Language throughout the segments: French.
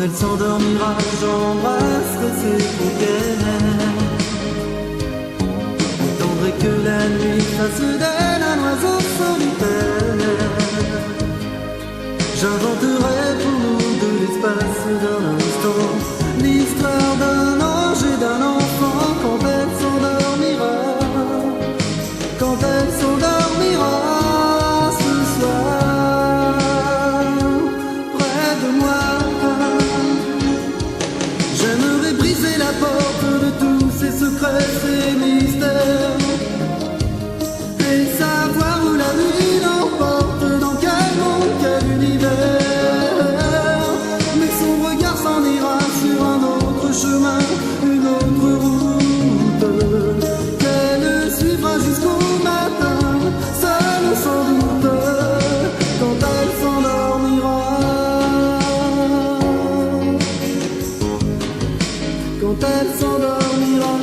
elle s'endormira, j'embrasserai ses paupières. J'attendrai que la nuit fasse d'elle un oiseau solitaire. J'inventerai pour nous de l'espace d'un instant l'histoire d'un ange et d'un enfant. Quand elle s'endormira, quand elle s'endormira ce soir près de moi, j'aimerais briser la porte de tous ces secrets, ces mystères, et savoir où la nuit l'emporte, dans quel monde, quel univers. Mais son regard s'en ira sur un autre chemin, une autre route, qu'elle suivra jusqu'au matin, seule sans doute, quand elle s'endormira. Quand elle s'endormira.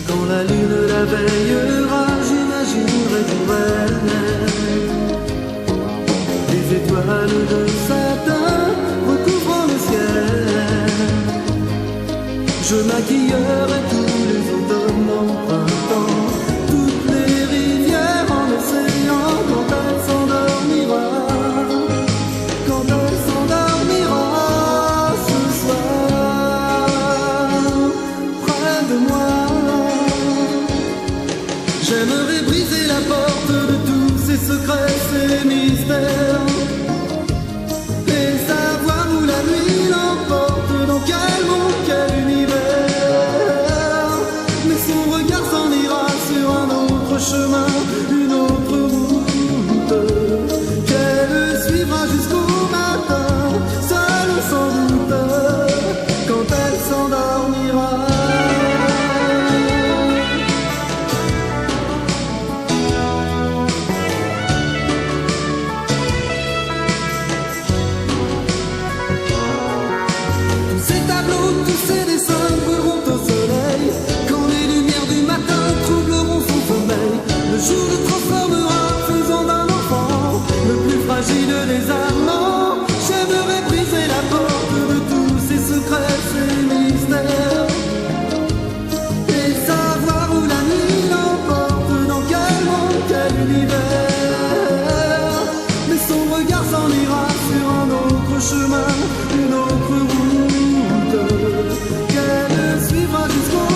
Quand la lune la veillera, j'imaginerai pour elle des étoiles de satin recouvrant le ciel. Je maquillerai tous les automnes en printemps, toutes les rivières en océan. Quand elle s'endormira, quand elle s'endormira ce soir près de moi, j'aimerais briser la porte de tous ces secrets, ces mystères, et savoir où la nuit l'emporte, dans quel monde, quel univers. Mais son regard s'en ira sur un autre chemin, une autre route, qu'elle suivra jusqu'au matin, seule sans doute, quand elle s'endormira. Tous ces dessins brûleront au soleil, quand les lumières du matin troubleront son sommeil. Le jour le transformera, faisant d'un enfant le plus fragile des amants. J'aimerais briser la porte de tous ces secrets, ces mystères, et savoir où la nuit l'emporte, dans quel monde, quel univers. Mais son regard s'en ira sur un autre chemin, une autre route, qu'elle suivra jusqu'au